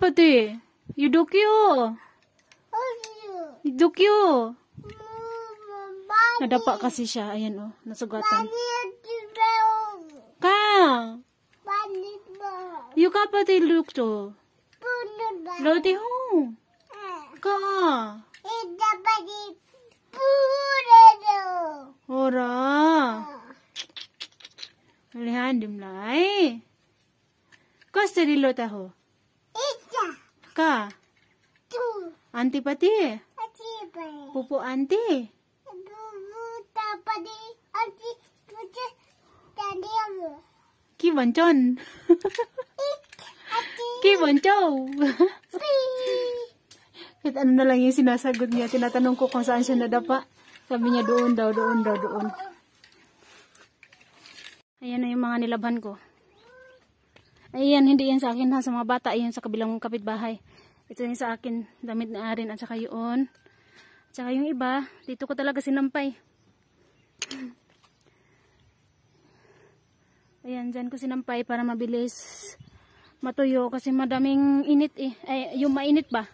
pati. Yudokyo. Yudokyo. Nadapa kasi siya. Ayan o. Nasugatan. Ka. Yu ka pati lukto. Lodi ho. Ka. Ora. Lihan dimlai. Kas terilo taho. Ka. Anti pati. Pupu anti. Ki bancon. Ki bancaw. Kahit ano na lang yung sinasagot niya. Tinatanong ko kung saan siya nadapa. Sabi niya doon daw, doon daw, doon. Ayan na yung mga nilabhan ko. Ayan, hindi yan sa akin ha. Sa mga bata, ayan sa kabilang kapitbahay. Ito yung sa akin, damit na arin at saka yun. At saka yung iba, dito ko talaga sinampay. Ayan, dyan ko sinampay para mabilis matuyo. Kasi madaming init eh. Ay, yung mainit ba?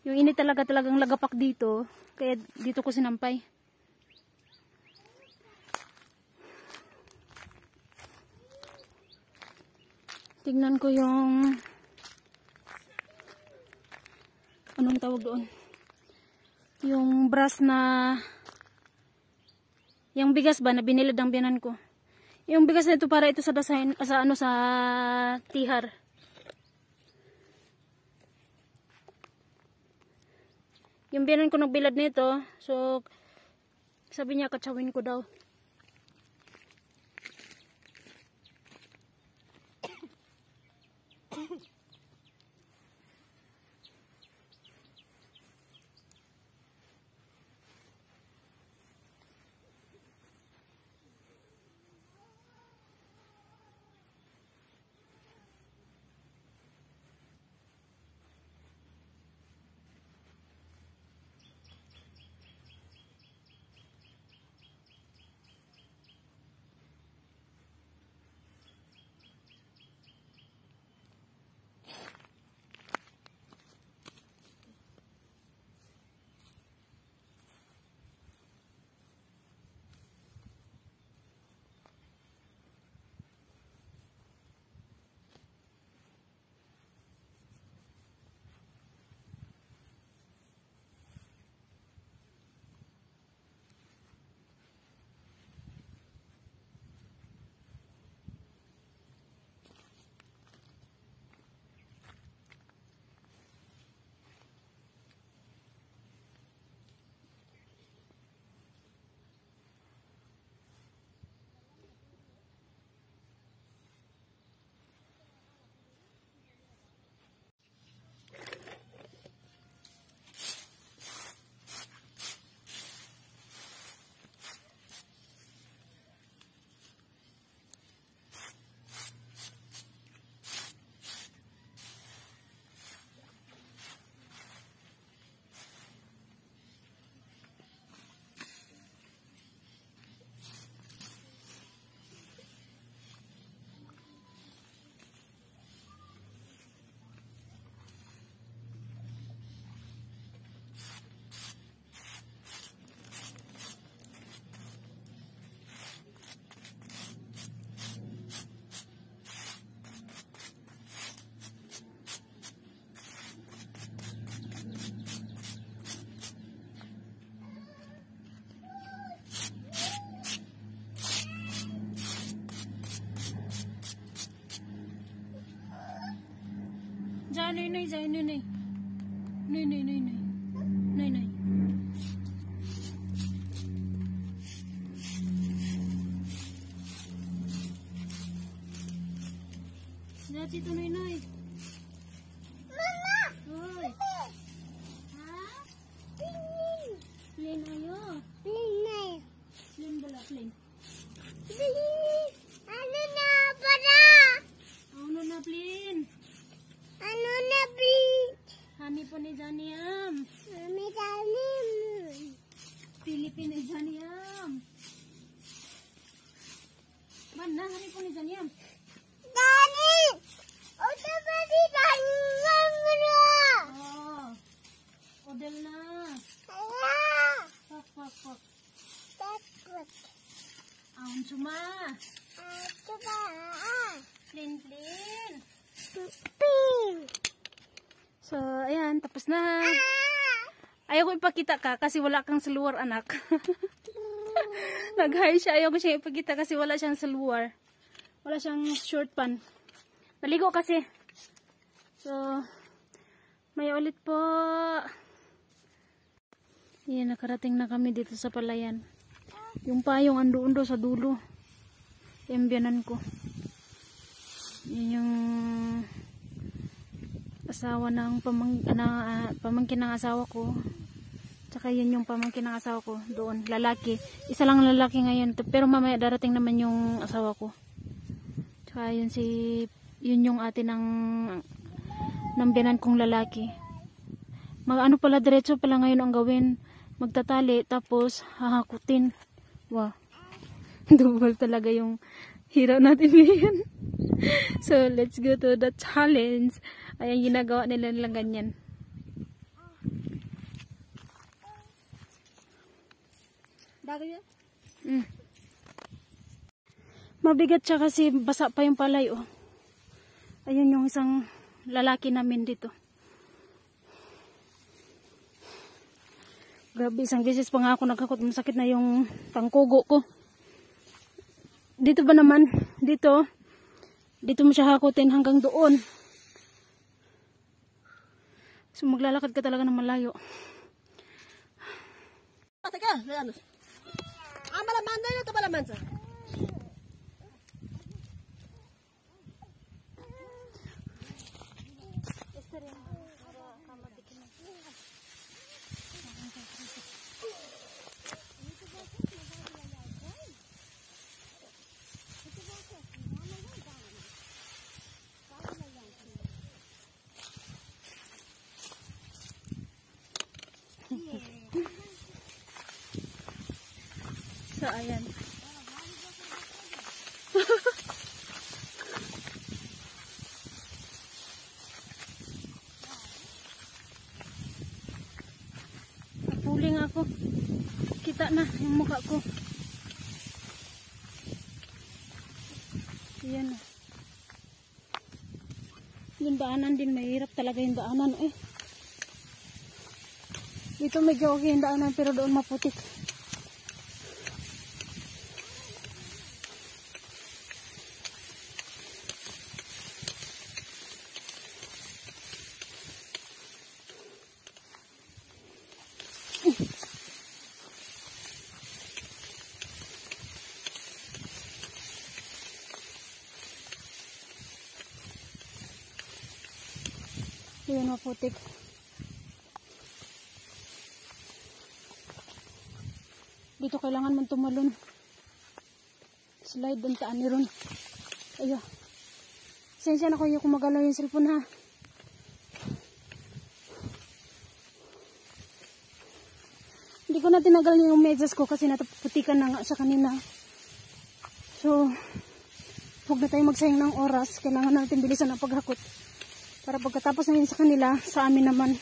Yung init talagang lagapak dito. Kaya dito ko sinampay. Tignan ko yung anong tawag doon? Yung brass na yung bigas ba na binilad ang biyanan ko. Yung bigas na ito para ito sa dasahin, sa ano sa tihar. Yung biyanan ko nagbilad nito. So sabi niya katsawin ko daw. Dạ này này dạ này này này này này này này này dạ chị tôi này này mama ơi hả lên ayo lên này lên bala lên ano na para ano na plin ano na plin hani po ni Janiam hani Janiam Philippine Janiam mana hari po ni Janiam Dani udah balik Janiam Model na. Pak, pak, pak. Aun cuma. Clean, clean. So, ayan. Tapos na. Ayaw ko ipakita ka kasi wala kang saluwar, anak. Nag-hire siya. Ayaw ko siya ipakita kasi wala siyang saluwar. Wala siyang short pan. Naligo kasi. So, may ulit po. Ayan, nakarating na kami dito sa palayan. Yung payong ando-undo sa dulo. Yung biyanan ko. Yan yung asawa ng pamangkin ng asawa ko. Tsaka yun yung pamangkin ng asawa ko doon, lalaki. Isa lang lalaki ngayon, pero mamaya darating naman yung asawa ko. Tsaka yun yun yung ate ng biyanan kong lalaki. Ano pala, diretso pala ngayon ang gawin. Magtatali, tapos hahakutin. Wow. Double talaga yung hirap natin ngayon. So, let's go to the challenge. Ayan, ginagawa nila lang ganyan. Bagay yan? Mabigat siya kasi basa pa yung palay, oh. Ayun yung isang lalaki namin dito. Grabe, isang beses pa nga ako nagkakot. Masakit na yung tangkugo ko. Dito ba naman? Dito mo siya hakutin hanggang doon. So maglalakad ka talaga ng malayo. Teka, ano? Malaman na ito malaman sa. So, ayan. Napuling ako. Kita na yung mukha ko. Ayan na. Yung daanan din, mahirap talaga yung daanan. Dito medyo okay yung daanan, pero doon maputik. Ayan, maputik. Dito kailangan man tumalon. Slide ang taan ni Ron. Ayo. Sensya na kayo kung magalaw yung cellphone, ha. Hindi ko na tinagal yung medyas ko kasi nataputikan na nga siya kanina. So, huwag na tayo magsayang ng oras. Kailangan natin bilisan ang paghakot. Para pagkatapos na yun sa kanila, sa amin naman.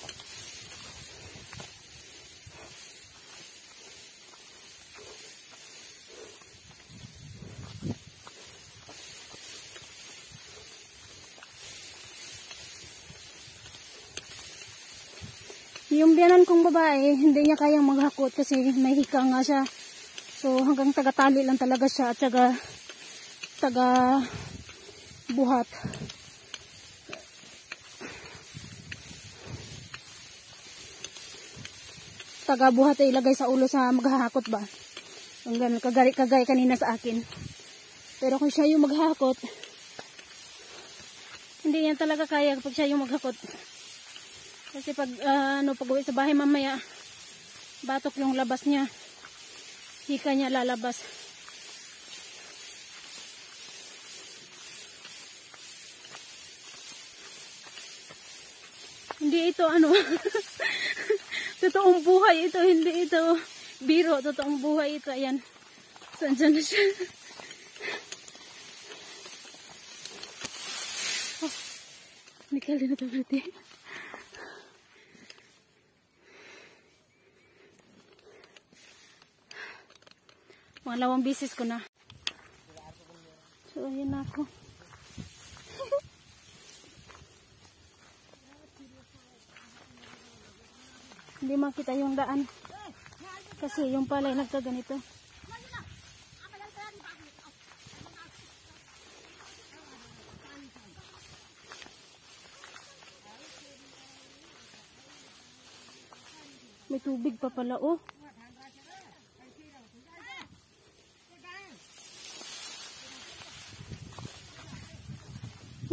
Yung biyanan kong babae, hindi niya kayang maghakot kasi may hika nga siya. So hanggang taga-tali lang talaga siya at taga-buhat. Taga-buhat ay ilagay sa ulo sa maghahakot ba. Ang ganun, kagay kanina sa akin. Pero kung siya yung maghahakot, hindi niya talaga kaya kapag siya yung maghakot. Kasi pag uwi sa bahay mamaya, batok yung labas niya. Hika niya lalabas. Hindi ito totoong buhay ito, hindi ito biro, totoong buhay ito. Ayan. Saan na siya? Hindi ka rin ito berarti. Pangalawang bisis ko na. So, ayan na ako. Hindi makita yung daan. Kasi yung palay nagkaganito. May tubig pa pala, oh.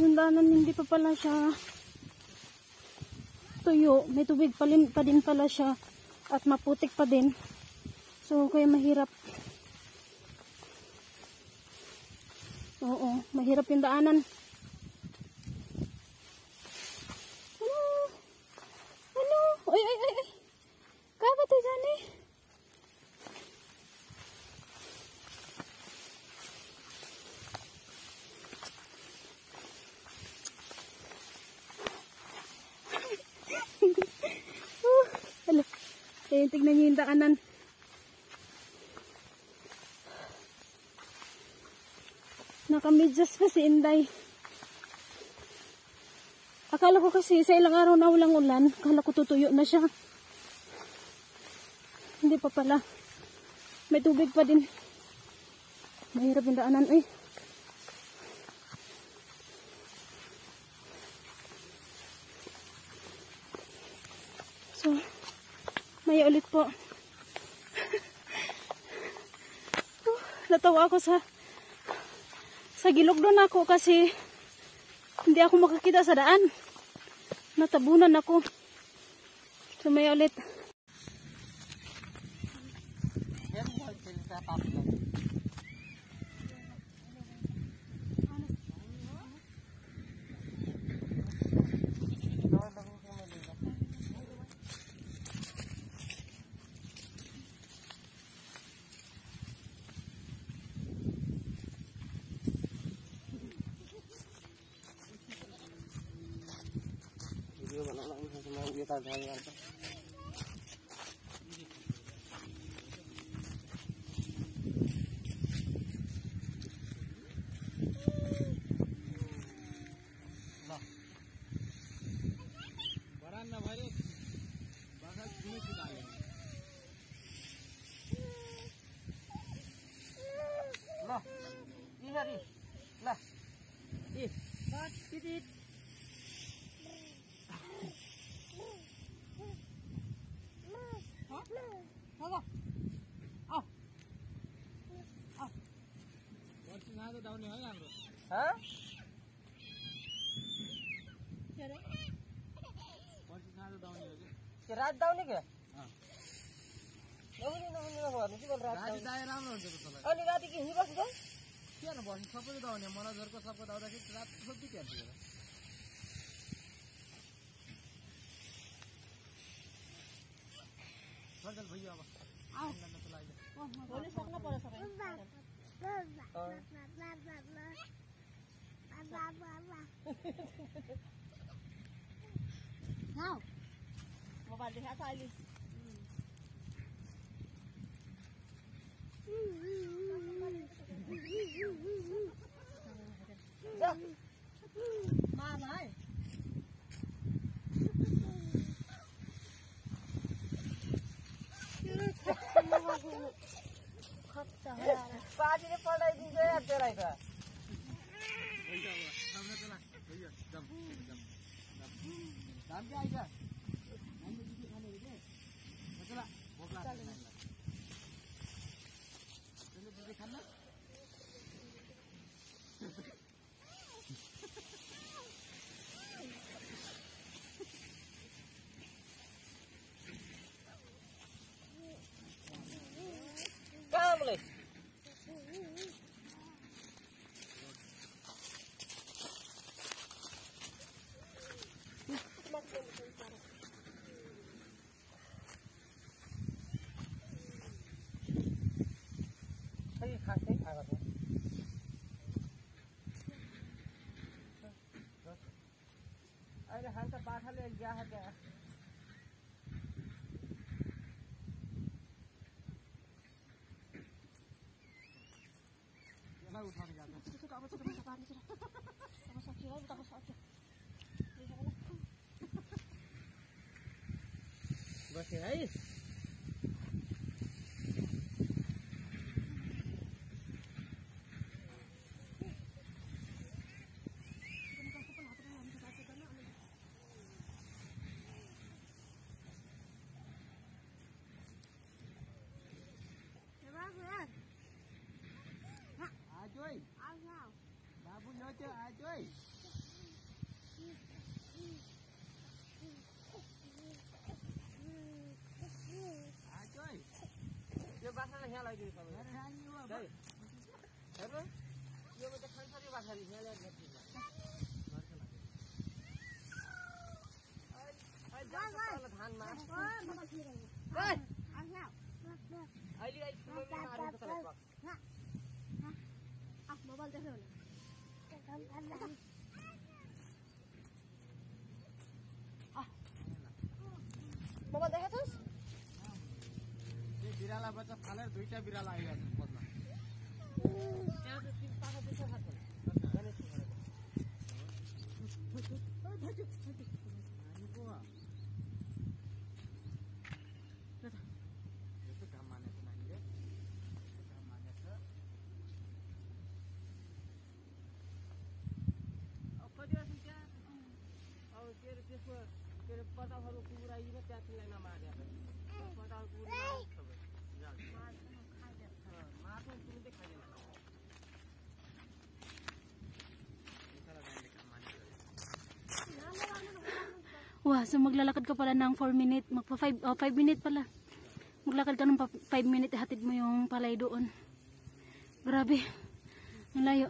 Yung daanan hindi pa pala siya tuyo. May tubig pa din pala siya. At maputik pa din. So, kaya mahirap. Oo, mahirap yung daanan. Ano? Ay. Kaba to dyan eh. Hala. Ayan, tignan nyo yung daanan. Nakamidyas pa si Inday. Akala ko kasi sa ilang araw na walang ulan, akala ko tutuyo na siya. Hindi pa pala. May tubig pa din. Mahirap yung daanan, eh. So, may ulit po. Natawa ako sa gilog doon ako kasi hindi ako makakita sa daan. Natabunan ako. So, may ulit. रात दाउने क्या नहुने नहुने के बोल रात दाए राम्रो हुन्छ त तलाई अनि राति के हिँडिबस्छ त के न बस्नु सबै दाउने मलाई झर्को सबै दाउँदाखेरि रात सबै के हुन्छ चल भइयो अब आउ नन्द लागि भोलि सक्न पर्छ सबै हाउ मोबाइल देखा था आइली मामा है बाजीले पढाइदिन्छ यार तेलाई त कहाँ बोले अहिले हाल त बाठाले गया क्या मलाई उठाउने गर्छ बसे है Ajoy, babu nyoce ajoy. Ajoy. Dia bahasa yang lagi di sana. Dari. Apa? Dia macam kan tadi bahasa di sana lihat ni. Ay, jangan धान मार. Hey. अहिले सुमन मार्नु त लगभग. मोबाइल देखो मोबाइल देखा छस् ये बिराला बच्चा फालेर दुईटा बिराला आइरहेको छ पदमा त्यहाँ त तिन पाखा त्यसो खाछ गणेश नानीको यस्तो काम मानेको नानीले काम मानेछ अब कतिवटा त्यहाँ अब के अरे त्यसको के अरे पतालहरू कुराइदिन त्यहाँ तिमीलाई नमार्या पताल कुरी सबै मार्छ तुरुन्तै खाइदिन्छ Wah, so maglalakad ka pala ng 4 minute, magpa 5 minute pala. Maglakad ka ng 5 minute, hatid mo yung palay doon. Grabe. Ang layo.